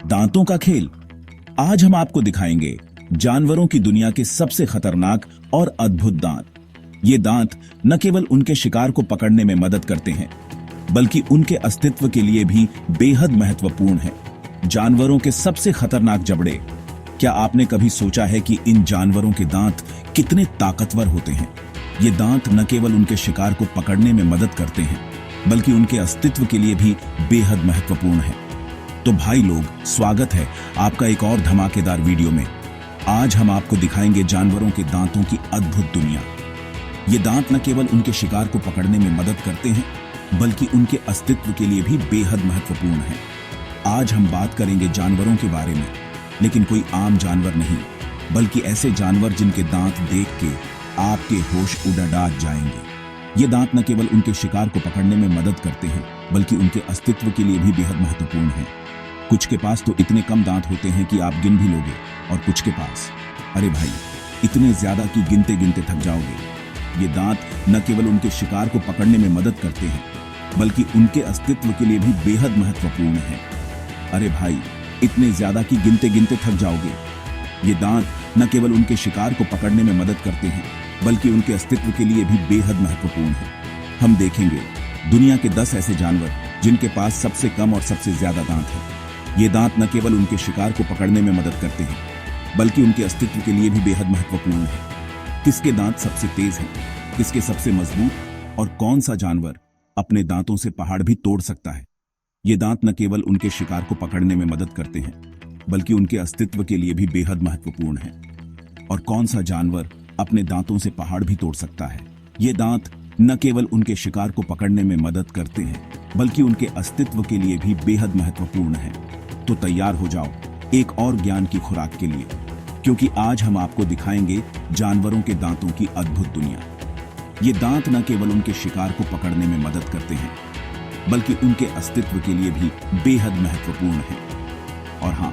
दांतों का खेल। आज हम आपको दिखाएंगे जानवरों की दुनिया के सबसे खतरनाक और अद्भुत दांत। ये दांत न केवल उनके शिकार को पकड़ने में मदद करते हैं, बल्कि उनके अस्तित्व के लिए भी बेहद महत्वपूर्ण है। जानवरों के सबसे खतरनाक जबड़े। क्या आपने कभी सोचा है कि इन जानवरों के दांत कितने ताकतवर होते हैं? ये दांत न केवल उनके शिकार को पकड़ने में मदद करते हैं, बल्कि उनके अस्तित्व के लिए भी बेहद महत्वपूर्ण है। तो भाई लोग, स्वागत है आपका एक और धमाकेदार वीडियो में। आज हम आपको दिखाएंगे जानवरों के दांतों की अद्भुत दुनिया। ये दांत न केवल उनके शिकार को पकड़ने में मदद करते हैं, बल्कि उनके अस्तित्व के लिए भी बेहद महत्वपूर्ण है। आज हम बात करेंगे जानवरों के बारे में, लेकिन कोई आम जानवर नहीं, बल्कि ऐसे जानवर जिनके दांत देख के आपके होश उड़ा जाएंगे। ये दांत न केवल उनके शिकार को पकड़ने में मदद करते हैं, बल्कि उनके अस्तित्व के लिए भी बेहद महत्वपूर्ण है। कुछ के पास तो इतने कम दांत होते हैं कि आप गिन भी लोगे, और कुछ के पास, अरे भाई, इतने ज्यादा कि गिनते गिनते थक जाओगे। ये दांत न केवल उनके शिकार को पकड़ने में मदद करते हैं, बल्कि उनके अस्तित्व के लिए भी बेहद महत्वपूर्ण है। अरे भाई, इतने ज्यादा कि गिनते गिनते थक जाओगे। ये दांत न केवल उनके शिकार को पकड़ने में मदद करते हैं, बल्कि उनके अस्तित्व के लिए भी बेहद महत्वपूर्ण है। हम देखेंगे दुनिया के 10 ऐसे जानवर जिनके पास सबसे कम और सबसे ज्यादा दांत है। ये दांत न केवल उनके शिकार को पकड़ने में मदद करते हैं, बल्कि उनके अस्तित्व के लिए भी बेहद महत्वपूर्ण है। किसके दांत सबसे तेज हैं, किसके सबसे मजबूत, और कौन सा जानवर अपने दांतों से पहाड़ भी तोड़ सकता है। ये दांत न केवल उनके शिकार को पकड़ने में मदद करते हैं, बल्कि उनके अस्तित्व के लिए भी बेहद महत्वपूर्ण है। और कौन सा जानवर अपने दांतों से पहाड़ भी तोड़ सकता है। ये दांत न केवल उनके शिकार को पकड़ने में मदद करते हैं, बल्कि उनके अस्तित्व के लिए भी बेहद महत्वपूर्ण है। तो तैयार हो जाओ एक और ज्ञान की खुराक के लिए, क्योंकि आज हम आपको दिखाएंगे जानवरों के दांतों की अद्भुत दुनिया। ये दांत न केवल उनके शिकार को पकड़ने में मदद करते हैं, बल्कि उनके अस्तित्व के लिए भी बेहद महत्वपूर्ण है। और हाँ,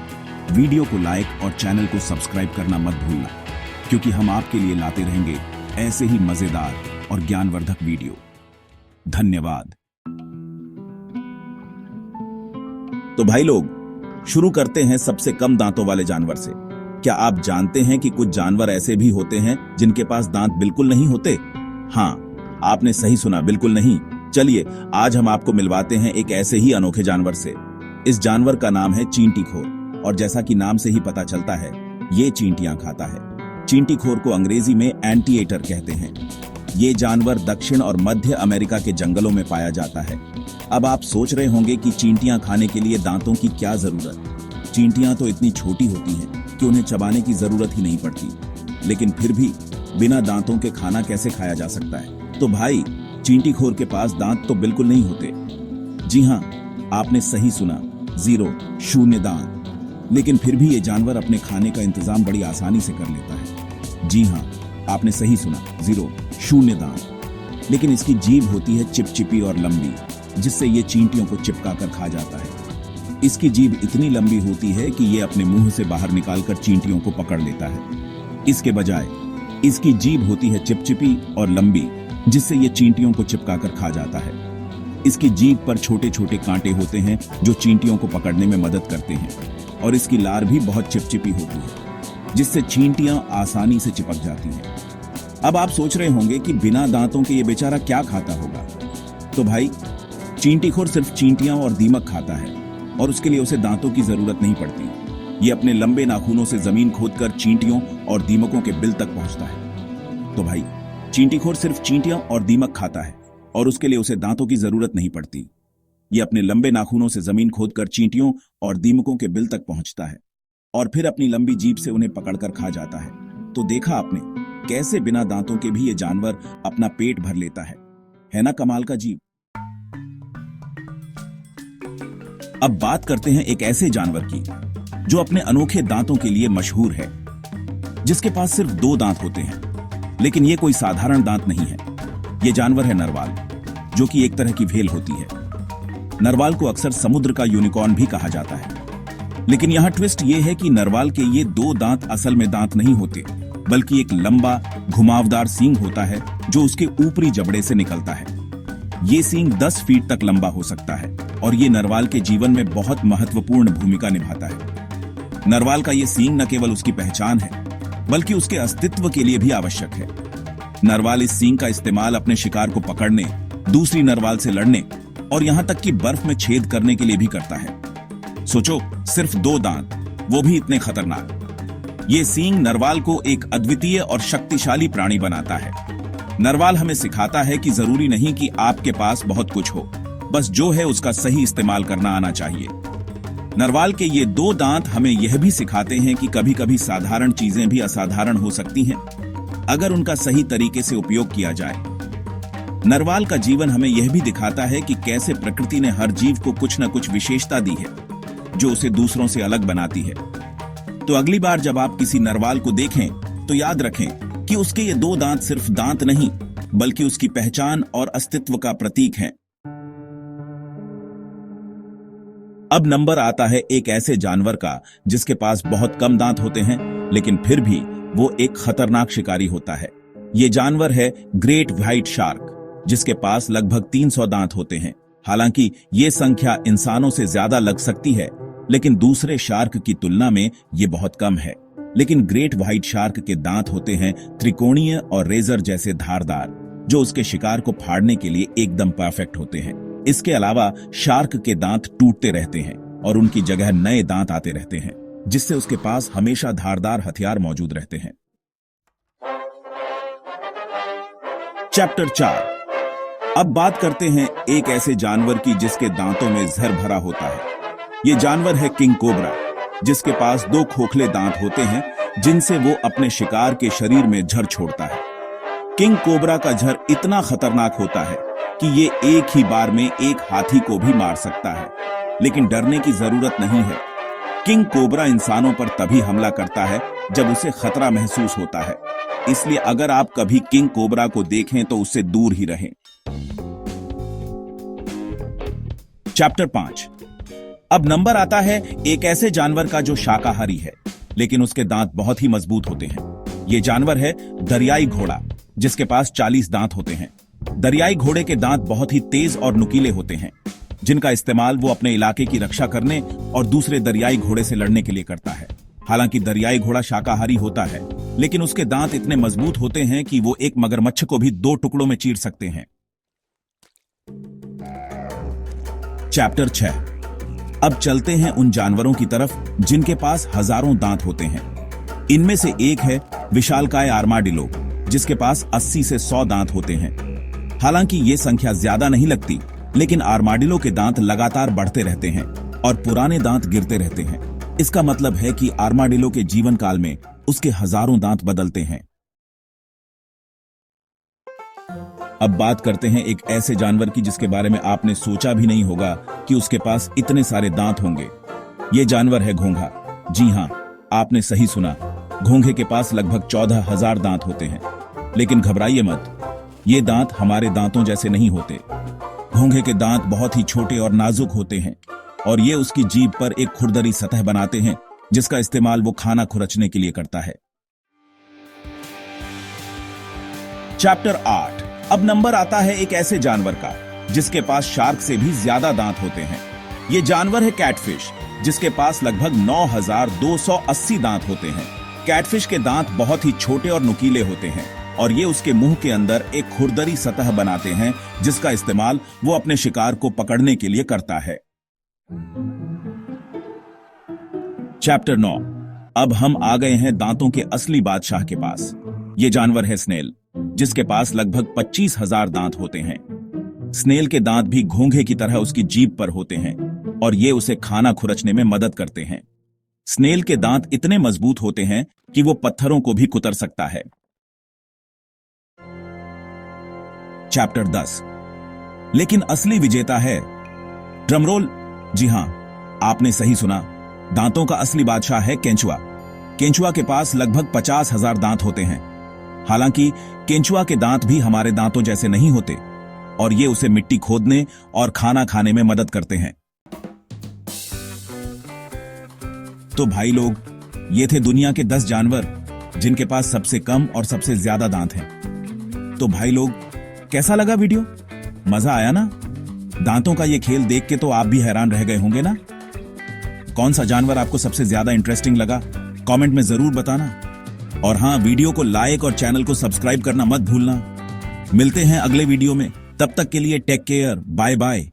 वीडियो को लाइक और चैनल को सब्सक्राइब करना मत भूलना, क्योंकि हम आपके लिए लाते रहेंगे ऐसे ही मजेदार और ज्ञानवर्धक वीडियो। धन्यवाद। तो भाई लोग, शुरू करते हैं सबसे कम दांतों वाले जानवर से। क्या आप जानते हैं कि कुछ जानवर ऐसे भी होते हैं जिनके पास दांत बिल्कुल नहीं होते? हाँ, आपने सही सुना, बिल्कुल नहीं। चलिए आज हम आपको मिलवाते हैं एक ऐसे ही अनोखे जानवर से। इस जानवर का नाम है चींटीखोर, और जैसा कि नाम से ही पता चलता है, ये चींटियां खाता है। चींटीखोर को अंग्रेजी में एंटीएटर कहते हैं। ये जानवर दक्षिण और मध्य अमेरिका के जंगलों में पाया जाता है। अब आप सोच रहे होंगे कि चींटियां खाने के लिए दांतों की क्या जरूरत। चींटियां तो इतनी छोटी होती हैं कि उन्हें चबाने की जरूरत ही नहीं पड़ती, लेकिन फिर भी बिना दांतों के खाना कैसे खाया जा सकता है? तो भाई, चींटीखोर के पास दांत तो बिल्कुल नहीं होते। जी हाँ, आपने सही सुना, 0, शून्य दांत। लेकिन फिर भी ये जानवर अपने खाने का इंतजाम बड़ी आसानी से कर लेता है। जी हाँ, आपने सही सुना, 0, शून्य दांत। लेकिन इसकी जीभ होती है चिपचिपी और लंबी, जिससे ये चींटियों को चिपका कर खा जाता है। इसकी जीभ इतनी लंबी होती है कि ये अपने मुंह से बाहर निकालकर चींटियों को पकड़ लेता है। इसके बजाय इसकी जीभ होती है चिपचिपी और लंबी, जिससे ये चींटियों को चिपका कर खा जाता है। इसकी जीभ पर छोटे छोटे कांटे होते हैं जो चींटियों को पकड़ने में मदद करते हैं, और इसकी लार भी बहुत चिपचिपी होती है, जिससे चींटियां आसानी से चिपक जाती हैं। अब आप सोच रहे होंगे कि बिना दांतों के ये बेचारा क्या खाता होगा? तो भाई, चींटीखोर सिर्फ चींटियां और दीमक खाता है, और उसके लिए उसे दांतों की जरूरत नहीं पड़ती। ये अपने लंबे नाखूनों से जमीन खोदकर चींटियों और दीमकों के बिल तक पहुंचता है। तो भाई, चींटीखोर सिर्फ चींटियां और दीमक खाता है, और उसके लिए उसे दांतों की जरूरत नहीं पड़ती। ये अपने लंबे नाखूनों से जमीन खोदकर चींटियों और दीमकों के बिल तक पहुंचता है, और फिर अपनी लंबी जीभ से उन्हें पकड़कर खा जाता है। तो देखा आपने कैसे बिना दांतों के भी ये जानवर अपना पेट भर लेता है ना कमाल का जीव। अब बात करते हैं एक ऐसे जानवर की जो अपने अनोखे दांतों के लिए मशहूर है, जिसके पास सिर्फ 2 दांत होते हैं। लेकिन ये कोई साधारण दांत नहीं है। ये जानवर है नरवाल, जो कि एक तरह की व्हेल होती है। नरवाल को अक्सर समुद्र का यूनिकॉर्न भी कहा जाता है। लेकिन यहां ट्विस्ट ये है कि नरवाल के ये 2 दांत असल में दांत नहीं होते, बल्कि एक लंबा घुमावदार सींग होता है जो उसके ऊपरी जबड़े से निकलता है। ये सींग 10 फीट तक लंबा हो सकता है और ये नरवाल के जीवन में बहुत महत्वपूर्ण भूमिका निभाता है। नरवाल का ये सींग न केवल उसकी पहचान है, बल्कि उसके अस्तित्व के लिए भी आवश्यक है। नरवाल इस सींग का इस्तेमाल अपने शिकार को पकड़ने, दूसरी नरवाल से लड़ने और यहां तक कि बर्फ में छेद करने के लिए भी करता है। सोचो, सिर्फ 2 दांत, वो भी इतने खतरनाक। ये सींग नरवाल को एक अद्वितीय और शक्तिशाली प्राणी बनाता है। नरवाल हमें सिखाता है कि जरूरी नहीं कि आपके पास बहुत कुछ हो, बस जो है उसका सही इस्तेमाल करना आना चाहिए। नरवाल के ये 2 दांत हमें यह भी सिखाते हैं कि कभी कभी साधारण चीजें भी असाधारण हो सकती हैं, अगर उनका सही तरीके से उपयोग किया जाए। नरवाल का जीवन हमें यह भी दिखाता है कि कैसे प्रकृति ने हर जीव को कुछ न कुछ विशेषता दी है, जो उसे दूसरों से अलग बनाती है। तो अगली बार जब आप किसी नरवाल को देखें, तो याद रखें कि उसके ये 2 दांत सिर्फ दांत नहीं, बल्कि उसकी पहचान और अस्तित्व का प्रतीक हैं। अब नंबर आता है एक ऐसे जानवर का जिसके पास बहुत कम दांत होते हैं, लेकिन फिर भी वो एक खतरनाक शिकारी होता है। ये जानवर है ग्रेट व्हाइट शार्क, जिसके पास लगभग 300 दांत होते हैं। हालांकि ये संख्या इंसानों से ज्यादा लग सकती है, लेकिन दूसरे शार्क की तुलना में ये बहुत कम है। लेकिन ग्रेट व्हाइट शार्क के दांत होते हैं त्रिकोणीय और रेजर जैसे धारदार, जो उसके शिकार को फाड़ने के लिए एकदम परफेक्ट होते हैं। इसके अलावा शार्क के दांत टूटते रहते हैं और उनकी जगह नए दांत आते रहते हैं, जिससे उसके पास हमेशा धारदार हथियार मौजूद रहते हैं। चैप्टर 4। अब बात करते हैं एक ऐसे जानवर की जिसके दांतों में जहर भरा होता है। ये जानवर है किंग कोबरा, जिसके पास 2 खोखले दांत होते हैं, जिनसे वो अपने शिकार के शरीर में झर छोड़ता है। किंग कोबरा का झर इतना खतरनाक होता है कि ये एक ही बार में एक हाथी को भी मार सकता है, लेकिन डरने की जरूरत नहीं है। किंग कोबरा इंसानों पर तभी हमला करता है जब उसे खतरा महसूस होता है, इसलिए अगर आप कभी किंग कोबरा को देखें तो उससे दूर ही रहें। चैप्टर 5। अब नंबर आता है एक ऐसे जानवर का जो शाकाहारी है, लेकिन उसके दांत बहुत ही मजबूत होते हैं। ये जानवर है दरियाई घोड़ा, जिसके पास 40 दांत होते हैं। दरियाई घोड़े के दांत बहुत ही तेज और नुकीले होते हैं, जिनका इस्तेमाल वो अपने इलाके की रक्षा करने और दूसरे दरियाई घोड़े से लड़ने के लिए करता है। हालांकि दरियाई घोड़ा शाकाहारी होता है, लेकिन उसके दांत इतने मजबूत होते हैं कि वो एक मगरमच्छ को भी 2 टुकड़ों में चीर सकते हैं। चैप्टर 6। अब चलते हैं उन जानवरों की तरफ जिनके पास हजारों दांत होते हैं। इनमें से एक है विशालकाय आर्माडिलो, जिसके पास 80 से 100 दांत होते हैं। हालांकि ये संख्या ज्यादा नहीं लगती, लेकिन आर्माडिलो के दांत लगातार बढ़ते रहते हैं और पुराने दांत गिरते रहते हैं। इसका मतलब है कि आर्माडिलो के जीवन काल में उसके हजारों दांत बदलते हैं। अब बात करते हैं एक ऐसे जानवर की जिसके बारे में आपने सोचा भी नहीं होगा कि उसके पास इतने सारे दांत होंगे। ये जानवर है घोंघा। जी हां, आपने सही सुना, घोंघे के पास लगभग 14,000 दांत होते हैं। लेकिन घबराइए मत, ये दांत हमारे दांतों जैसे नहीं होते। घोंघे के दांत बहुत ही छोटे और नाजुक होते हैं और ये उसकी जीभ पर एक खुरदरी सतह बनाते हैं, जिसका इस्तेमाल वो खाना खुरचने के लिए करता है। चैप्टर 8। अब नंबर आता है एक ऐसे जानवर का जिसके पास शार्क से भी ज्यादा दांत होते हैं। ये जानवर है कैटफिश, जिसके पास लगभग 9,280 दांत होते हैं। कैटफिश के दांत बहुत ही छोटे और नुकीले होते हैं और ये उसके मुंह के अंदर एक खुरदरी सतह बनाते हैं, जिसका इस्तेमाल वो अपने शिकार को पकड़ने के लिए करता है। चैप्टर 9। अब हम आ गए हैं दांतों के असली बादशाह के पास। ये जानवर है स्नेल, जिसके पास लगभग 25,000 दांत होते हैं। स्नेल के दांत भी घोंघे की तरह उसकी जीभ पर होते हैं और ये उसे खाना खुरचने में मदद करते हैं। स्नेल के दांत इतने मजबूत होते हैं कि वो पत्थरों को भी कुतर सकता है। चैप्टर 10। लेकिन असली विजेता है, ड्रमरोल, जी हां, आपने सही सुना, दांतों का असली बादशाह है केंचुआ। केंचुआ के पास लगभग 50,000 दांत होते हैं। हालांकि केंचुआ के दांत भी हमारे दांतों जैसे नहीं होते और ये उसे मिट्टी खोदने और खाना खाने में मदद करते हैं। तो भाई लोग, ये थे दुनिया के 10 जानवर जिनके पास सबसे कम और सबसे ज्यादा दांत हैं। तो भाई लोग, कैसा लगा वीडियो? मजा आया ना? दांतों का ये खेल देख के तो आप भी हैरान रह गए होंगे ना। कौन सा जानवर आपको सबसे ज्यादा इंटरेस्टिंग लगा, कमेंट में जरूर बताना। और हाँ, वीडियो को लाइक और चैनल को सब्सक्राइब करना मत भूलना। मिलते हैं अगले वीडियो में, तब तक के लिए टेक केयर, बाय बाय।